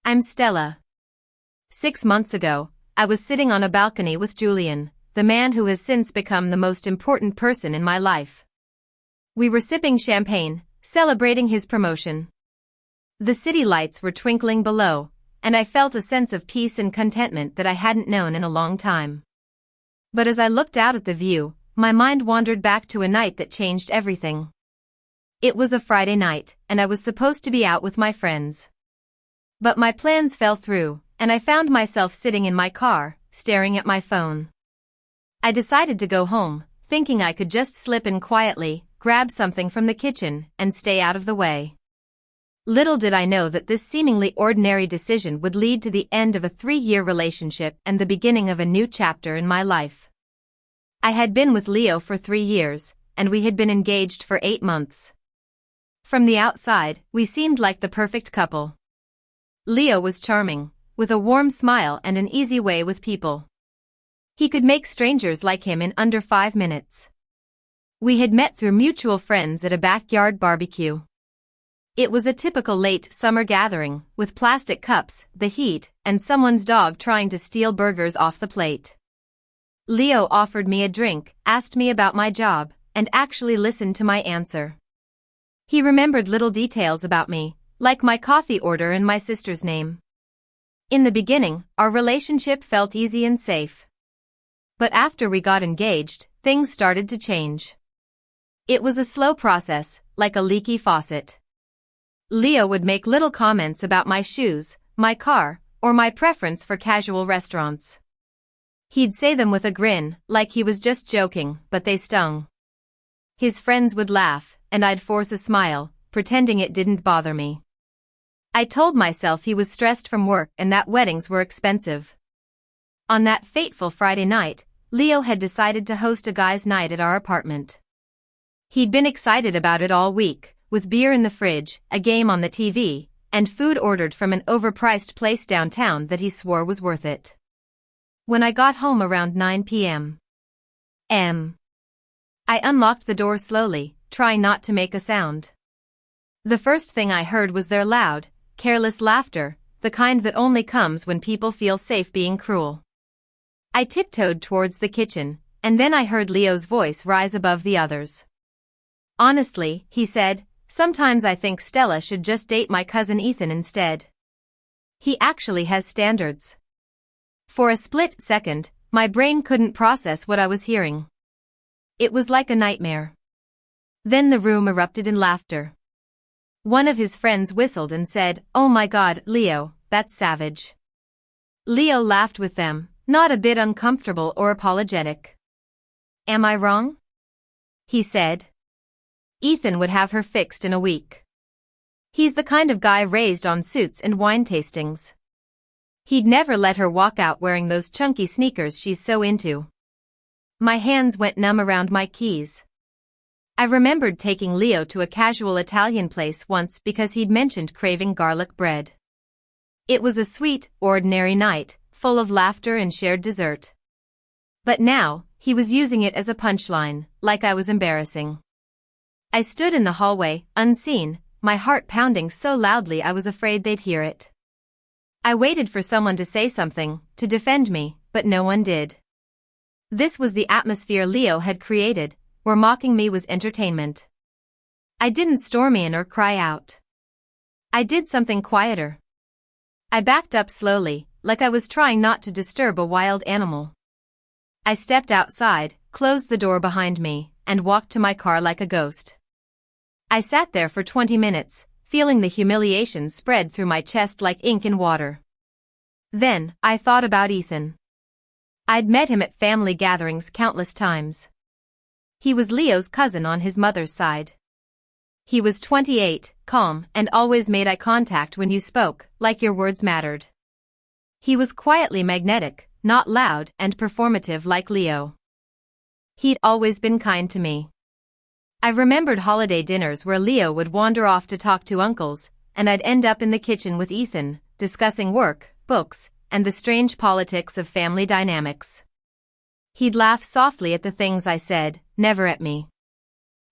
I'm Stella. 6 months ago, I was sitting on a balcony with Julian, the man who has since become the most important person in my life. We were sipping champagne, celebrating his promotion. The city lights were twinkling below, and I felt a sense of peace and contentment that I hadn't known in a long time. But as I looked out at the view, my mind wandered back to a night that changed everything. It was a Friday night, and I was supposed to be out with my friends. But my plans fell through, and I found myself sitting in my car, staring at my phone. I decided to go home, thinking I could just slip in quietly, grab something from the kitchen, and stay out of the way. Little did I know that this seemingly ordinary decision would lead to the end of a 3-year relationship and the beginning of a new chapter in my life. I had been with Leo for 3 years, and we had been engaged for 8 months. From the outside, we seemed like the perfect couple. Leo was charming, with a warm smile and an easy way with people. He could make strangers like him in under 5 minutes. We had met through mutual friends at a backyard barbecue. It was a typical late summer gathering, with plastic cups, the heat, and someone's dog trying to steal burgers off the plate. Leo offered me a drink, asked me about my job, and actually listened to my answer. He remembered little details about me, like my coffee order and my sister's name. In the beginning, our relationship felt easy and safe. But after we got engaged, things started to change. It was a slow process, like a leaky faucet. Leo would make little comments about my shoes, my car, or my preference for casual restaurants. He'd say them with a grin, like he was just joking, but they stung. His friends would laugh, and I'd force a smile, pretending it didn't bother me. I told myself he was stressed from work and that weddings were expensive. On that fateful Friday night, Leo had decided to host a guys' night at our apartment. He'd been excited about it all week, with beer in the fridge, a game on the TV, and food ordered from an overpriced place downtown that he swore was worth it. When I got home around 9 p.m. I unlocked the door slowly, trying not to make a sound. The first thing I heard was their loud, careless laughter, the kind that only comes when people feel safe being cruel. I tiptoed towards the kitchen, and then I heard Leo's voice rise above the others. Honestly, he said, sometimes I think Stella should just date my cousin Ethan instead. He actually has standards. For a split second, my brain couldn't process what I was hearing. It was like a nightmare. Then the room erupted in laughter. One of his friends whistled and said, "Oh my God, Leo, that's savage." Leo laughed with them, not a bit uncomfortable or apologetic. "Am I wrong?" he said. "Ethan would have her fixed in a week. He's the kind of guy raised on suits and wine tastings. He'd never let her walk out wearing those chunky sneakers she's so into." My hands went numb around my keys. I remembered taking Leo to a casual Italian place once because he'd mentioned craving garlic bread. It was a sweet, ordinary night, full of laughter and shared dessert. But now, he was using it as a punchline, like I was embarrassing. I stood in the hallway, unseen, my heart pounding so loudly I was afraid they'd hear it. I waited for someone to say something, to defend me, but no one did. This was the atmosphere Leo had created, where mocking me was entertainment. I didn't storm in or cry out. I did something quieter. I backed up slowly, like I was trying not to disturb a wild animal. I stepped outside, closed the door behind me, and walked to my car like a ghost. I sat there for 20 minutes, feeling the humiliation spread through my chest like ink in water. Then, I thought about Ethan. I'd met him at family gatherings countless times. He was Leo's cousin on his mother's side. He was 28, calm, and always made eye contact when you spoke, like your words mattered. He was quietly magnetic, not loud and performative like Leo. He'd always been kind to me. I remembered holiday dinners where Leo would wander off to talk to uncles, and I'd end up in the kitchen with Ethan, discussing work, books, and the strange politics of family dynamics. He'd laugh softly at the things I said, never at me.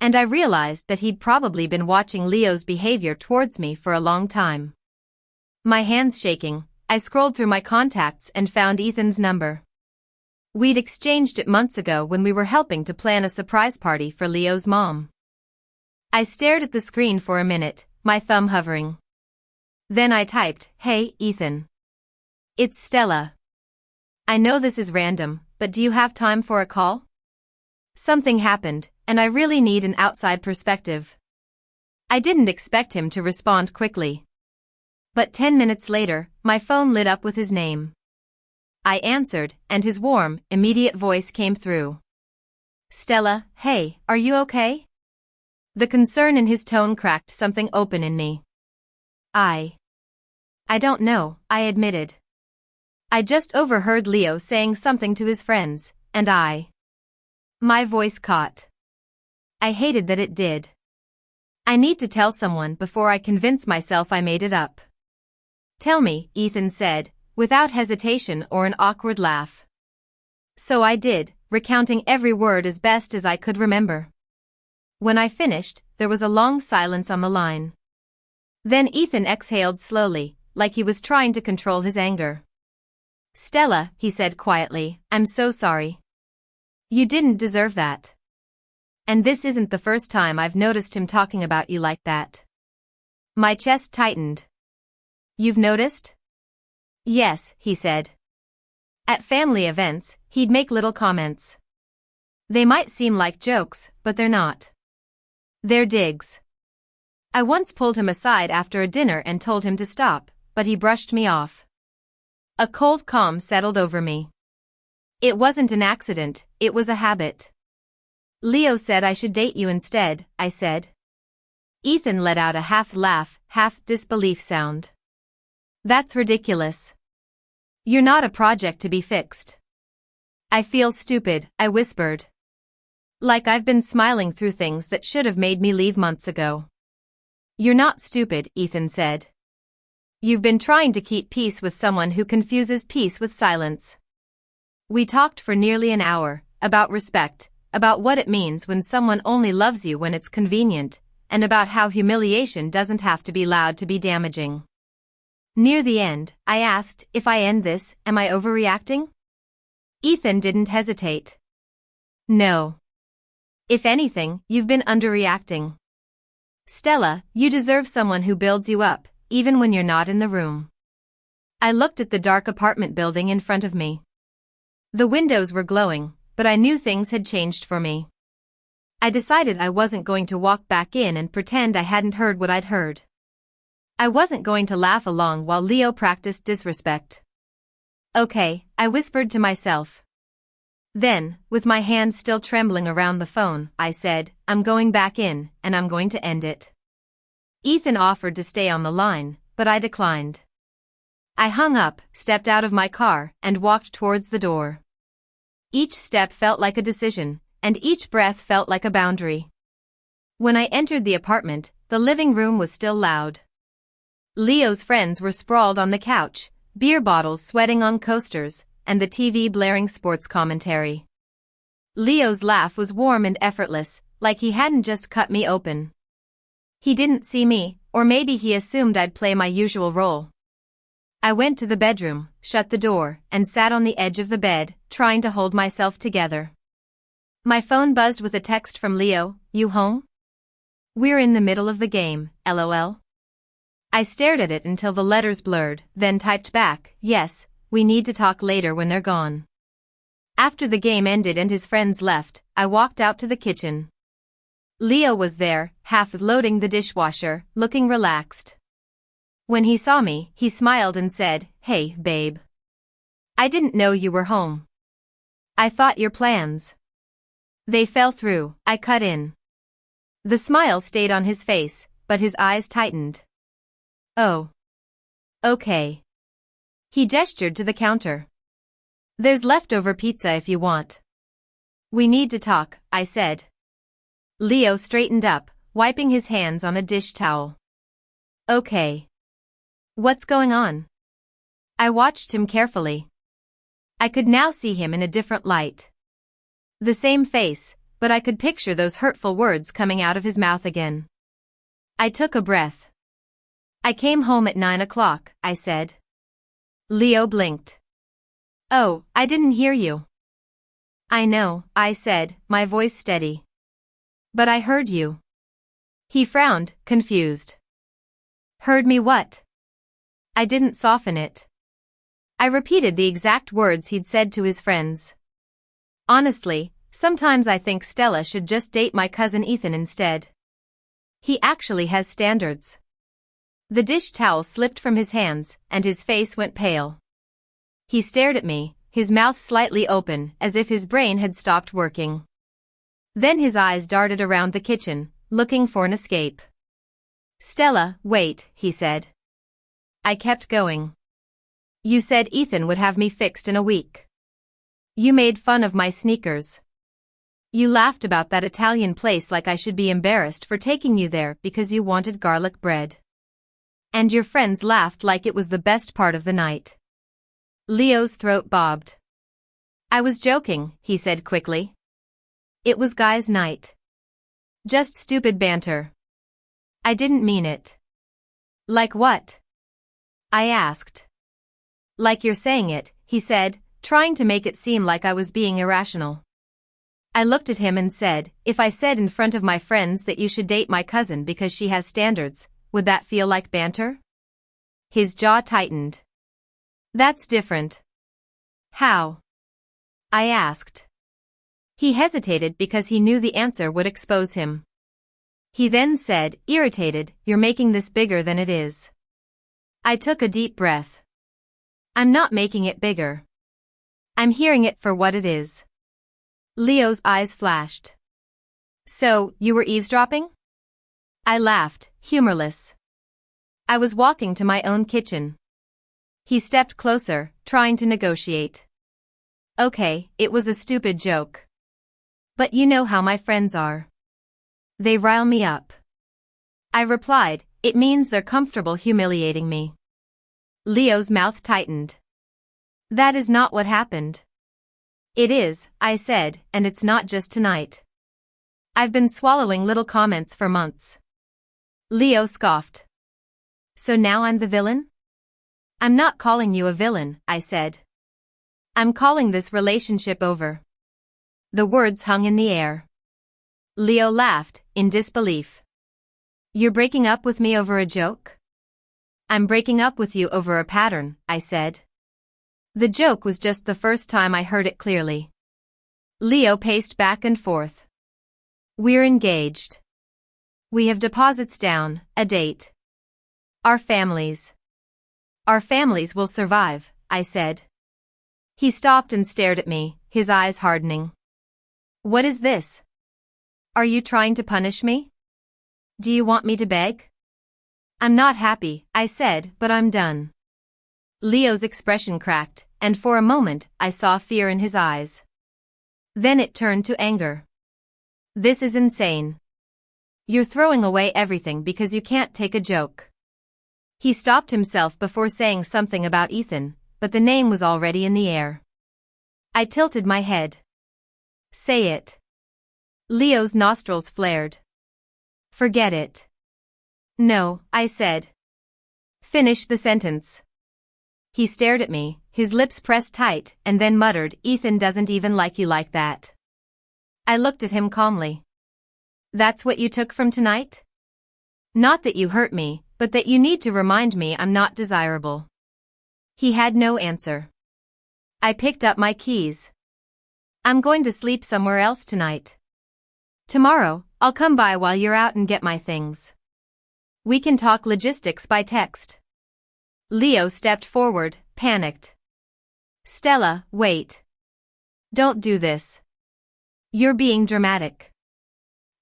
And I realized that he'd probably been watching Leo's behavior towards me for a long time. My hands shaking, I scrolled through my contacts and found Ethan's number. We'd exchanged it months ago when we were helping to plan a surprise party for Leo's mom. I stared at the screen for a minute, my thumb hovering. Then I typed, "Hey, Ethan. It's Stella. I know this is random, but do you have time for a call? Something happened, and I really need an outside perspective." I didn't expect him to respond quickly. But 10 minutes later, my phone lit up with his name. I answered, and his warm, immediate voice came through. "Stella, hey, are you okay?" The concern in his tone cracked something open in me. I don't know," I admitted. I just overheard Leo saying something to his friends, and my voice caught. I hated that it did. I need to tell someone before I convince myself I made it up. "Tell me," Ethan said, without hesitation or an awkward laugh. So I did, recounting every word as best as I could remember. When I finished, there was a long silence on the line. Then Ethan exhaled slowly, like he was trying to control his anger. "Stella," he said quietly, "I'm so sorry. You didn't deserve that. And this isn't the first time I've noticed him talking about you like that." My chest tightened. "You've noticed?" "Yes," he said. At family events, he'd make little comments. They might seem like jokes, but they're not. They're digs. I once pulled him aside after a dinner and told him to stop, but he brushed me off. A cold calm settled over me. It wasn't an accident, it was a habit. "Leo said I should date you instead," I said. Ethan let out a half laugh, half disbelief sound. "That's ridiculous. You're not a project to be fixed." "I feel stupid," I whispered. "Like I've been smiling through things that should have made me leave months ago." "You're not stupid," Ethan said. "You've been trying to keep peace with someone who confuses peace with silence." We talked for nearly an hour, about respect, about what it means when someone only loves you when it's convenient, and about how humiliation doesn't have to be loud to be damaging. Near the end, I asked, "If I end this, am I overreacting?" Ethan didn't hesitate. "No. If anything, you've been underreacting. Stella, you deserve someone who builds you up, even when you're not in the room." I looked at the dark apartment building in front of me. The windows were glowing, but I knew things had changed for me. I decided I wasn't going to walk back in and pretend I hadn't heard what I'd heard. I wasn't going to laugh along while Leo practiced disrespect. "Okay," I whispered to myself. Then, with my hand still trembling around the phone, I said, "I'm going back in, and I'm going to end it." Ethan offered to stay on the line, but I declined. I hung up, stepped out of my car, and walked towards the door. Each step felt like a decision, and each breath felt like a boundary. When I entered the apartment, the living room was still loud. Leo's friends were sprawled on the couch, beer bottles sweating on coasters, and the TV blaring sports commentary. Leo's laugh was warm and effortless, like he hadn't just cut me open. He didn't see me, or maybe he assumed I'd play my usual role. I went to the bedroom, shut the door, and sat on the edge of the bed, trying to hold myself together. My phone buzzed with a text from Leo, "You home?" "We're in the middle of the game, LOL." I stared at it until the letters blurred, then typed back, "Yes, we need to talk later when they're gone." After the game ended and his friends left, I walked out to the kitchen. Leo was there, half loading the dishwasher, looking relaxed. When he saw me, he smiled and said, "Hey, babe. I didn't know you were home. I thought your plans." "They fell through," I cut in. The smile stayed on his face, but his eyes tightened. "Oh. Okay." He gestured to the counter. "There's leftover pizza if you want." "We need to talk," I said. Leo straightened up, wiping his hands on a dish towel. "Okay. What's going on?" I watched him carefully. I could now see him in a different light. The same face, but I could picture those hurtful words coming out of his mouth again. I took a breath. I came home at 9 o'clock, I said. Leo blinked. Oh, I didn't hear you. I know, I said, my voice steady. But I heard you. He frowned, confused. Heard me what? I didn't soften it. I repeated the exact words he'd said to his friends. Honestly, sometimes I think Stella should just date my cousin Ethan instead. He actually has standards. The dish towel slipped from his hands, and his face went pale. He stared at me, his mouth slightly open, as if his brain had stopped working. Then his eyes darted around the kitchen, looking for an escape. Stella, wait, he said. I kept going. You said Ethan would have me fixed in a week. You made fun of my sneakers. You laughed about that Italian place like I should be embarrassed for taking you there because you wanted garlic bread. And your friends laughed like it was the best part of the night. Leo's throat bobbed. I was joking, he said quickly. It was guys' night. Just stupid banter. I didn't mean it. Like what? I asked. Like you're saying it, he said, trying to make it seem like I was being irrational. I looked at him and said, if I said in front of my friends that you should date my cousin because she has standards, would that feel like banter? His jaw tightened. That's different. How? I asked. He hesitated because he knew the answer would expose him. He then said, irritated, you're making this bigger than it is. I took a deep breath. I'm not making it bigger. I'm hearing it for what it is. Leo's eyes flashed. So, you were eavesdropping? I laughed, humorless. I was walking to my own kitchen. He stepped closer, trying to negotiate. Okay, it was a stupid joke. But you know how my friends are. They rile me up. I replied, it means they're comfortable humiliating me. Leo's mouth tightened. That is not what happened. It is, I said, and it's not just tonight. I've been swallowing little comments for months. Leo scoffed. So now I'm the villain? I'm not calling you a villain, I said. I'm calling this relationship over. The words hung in the air. Leo laughed, in disbelief. You're breaking up with me over a joke? I'm breaking up with you over a pattern, I said. The joke was just the first time I heard it clearly. Leo paced back and forth. We're engaged. We have deposits down, a date. Our families. Our families will survive, I said. He stopped and stared at me, his eyes hardening. What is this? Are you trying to punish me? Do you want me to beg? I'm not happy, I said, but I'm done. Leo's expression cracked, and for a moment I saw fear in his eyes. Then it turned to anger. This is insane. You're throwing away everything because you can't take a joke. He stopped himself before saying something about Ethan, but the name was already in the air. I tilted my head. Say it. Leo's nostrils flared. Forget it. No, I said. Finish the sentence. He stared at me, his lips pressed tight, and then muttered, Ethan doesn't even like you like that. I looked at him calmly. That's what you took from tonight? Not that you hurt me, but that you need to remind me I'm not desirable. He had no answer. I picked up my keys. I'm going to sleep somewhere else tonight. Tomorrow, I'll come by while you're out and get my things. We can talk logistics by text. Leo stepped forward, panicked. Stella, wait. Don't do this. You're being dramatic.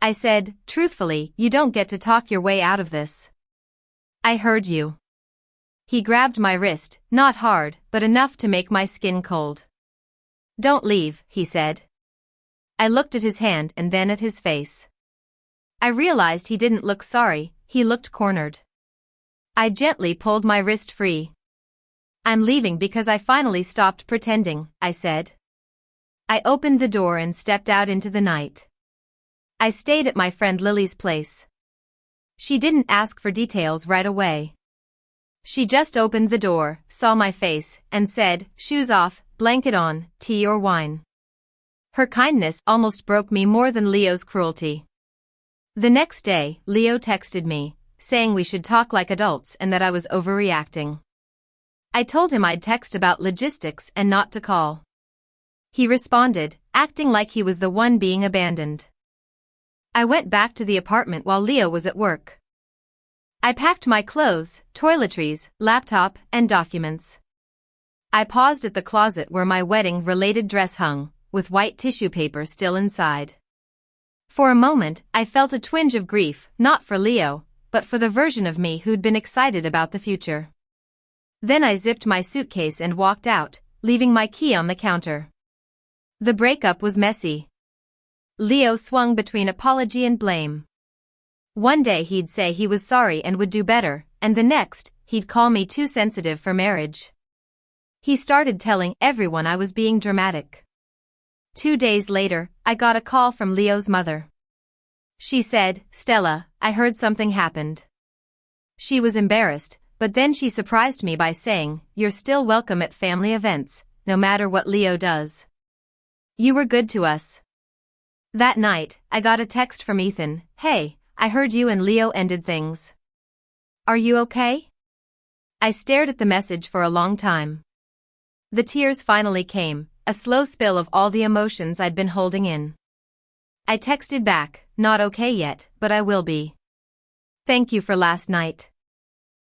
I said, truthfully, you don't get to talk your way out of this. I heard you. He grabbed my wrist, not hard, but enough to make my skin cold. Don't leave, he said. I looked at his hand and then at his face. I realized he didn't look sorry, he looked cornered. I gently pulled my wrist free. I'm leaving because I finally stopped pretending, I said. I opened the door and stepped out into the night. I stayed at my friend Lily's place. She didn't ask for details right away. She just opened the door, saw my face, and said, "Shoes off, blanket on, tea or wine." Her kindness almost broke me more than Leo's cruelty. The next day, Leo texted me, saying we should talk like adults and that I was overreacting. I told him I'd text about logistics and not to call. He responded, acting like he was the one being abandoned. I went back to the apartment while Leo was at work. I packed my clothes, toiletries, laptop, and documents. I paused at the closet where my wedding-related dress hung, with white tissue paper still inside. For a moment, I felt a twinge of grief, not for Leo, but for the version of me who'd been excited about the future. Then I zipped my suitcase and walked out, leaving my key on the counter. The breakup was messy. Leo swung between apology and blame. One day he'd say he was sorry and would do better, and the next, he'd call me too sensitive for marriage. He started telling everyone I was being dramatic. 2 days later, I got a call from Leo's mother. She said, "Stella, I heard something happened." She was embarrassed, but then she surprised me by saying, "You're still welcome at family events, no matter what Leo does. You were good to us." That night, I got a text from Ethan, "Hey, I heard you and Leo ended things. Are you okay?" I stared at the message for a long time. The tears finally came, a slow spill of all the emotions I'd been holding in. I texted back, "Not okay yet, but I will be. Thank you for last night."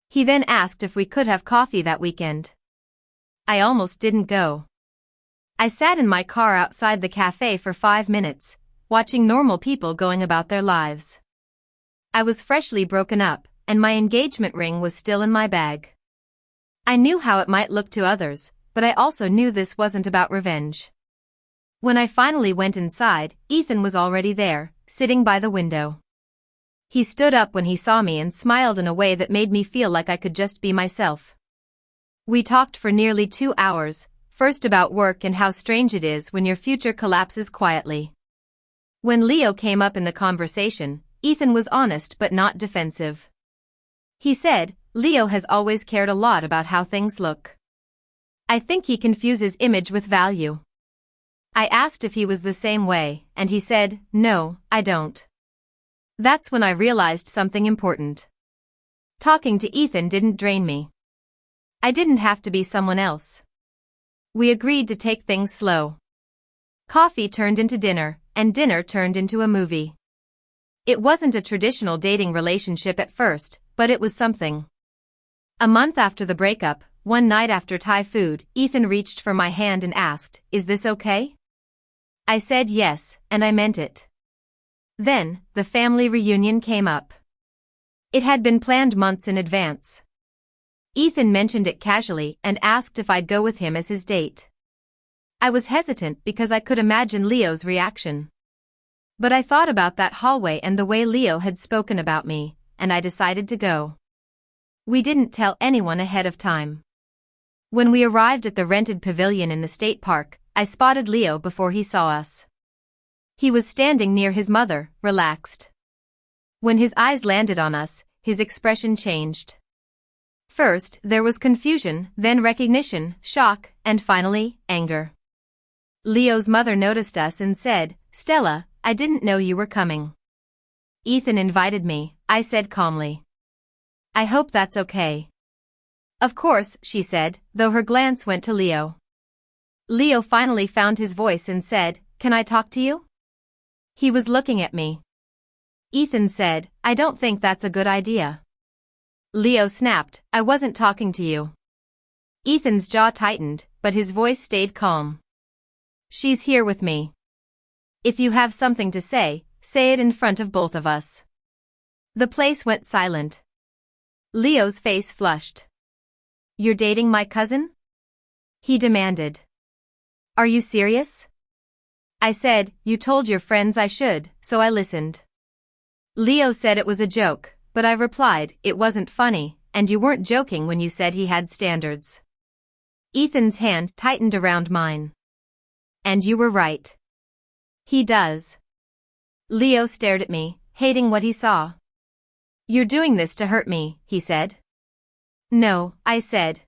He then asked if we could have coffee that weekend. I almost didn't go. I sat in my car outside the cafe for 5 minutes, watching normal people going about their lives. I was freshly broken up, and my engagement ring was still in my bag. I knew how it might look to others, but I also knew this wasn't about revenge. When I finally went inside, Ethan was already there, sitting by the window. He stood up when he saw me and smiled in a way that made me feel like I could just be myself. We talked for nearly 2 hours, first about work and how strange it is when your future collapses quietly. When Leo came up in the conversation, Ethan was honest but not defensive. He said, "Leo has always cared a lot about how things look. I think he confuses image with value." I asked if he was the same way, and he said, "No, I don't." That's when I realized something important. Talking to Ethan didn't drain me. I didn't have to be someone else. We agreed to take things slow. Coffee turned into dinner, and dinner turned into a movie. It wasn't a traditional dating relationship at first, but it was something. A month after the breakup, one night after Thai food, Ethan reached for my hand and asked, "Is this okay?" I said yes, and I meant it. Then, the family reunion came up. It had been planned months in advance. Ethan mentioned it casually and asked if I'd go with him as his date. I was hesitant because I could imagine Leo's reaction. But I thought about that hallway and the way Leo had spoken about me, and I decided to go. We didn't tell anyone ahead of time. When we arrived at the rented pavilion in the state park, I spotted Leo before he saw us. He was standing near his mother, relaxed. When his eyes landed on us, his expression changed. First, there was confusion, then recognition, shock, and finally, anger. Leo's mother noticed us and said, "Stella, I didn't know you were coming." "Ethan invited me," I said calmly. "I hope that's okay." "Of course," she said, though her glance went to Leo. Leo finally found his voice and said, "Can I talk to you?" He was looking at me. Ethan said, "I don't think that's a good idea." Leo snapped, "I wasn't talking to you." Ethan's jaw tightened, but his voice stayed calm. "She's here with me. If you have something to say, say it in front of both of us." The place went silent. Leo's face flushed. "You're dating my cousin?" he demanded. "Are you serious?" I said, "You told your friends I should, so I listened." Leo said it was a joke, but I replied, "It wasn't funny, and you weren't joking when you said he had standards." Ethan's hand tightened around mine. "And you were right. He does." Leo stared at me, hating what he saw. "You're doing this to hurt me," he said. No, I said.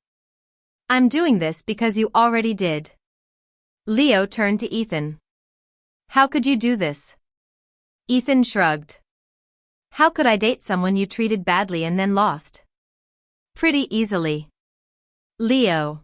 I'm doing this because you already did. Leo turned to Ethan. How could you do this? Ethan shrugged. How could I date someone you treated badly and then lost? Pretty easily. Leo.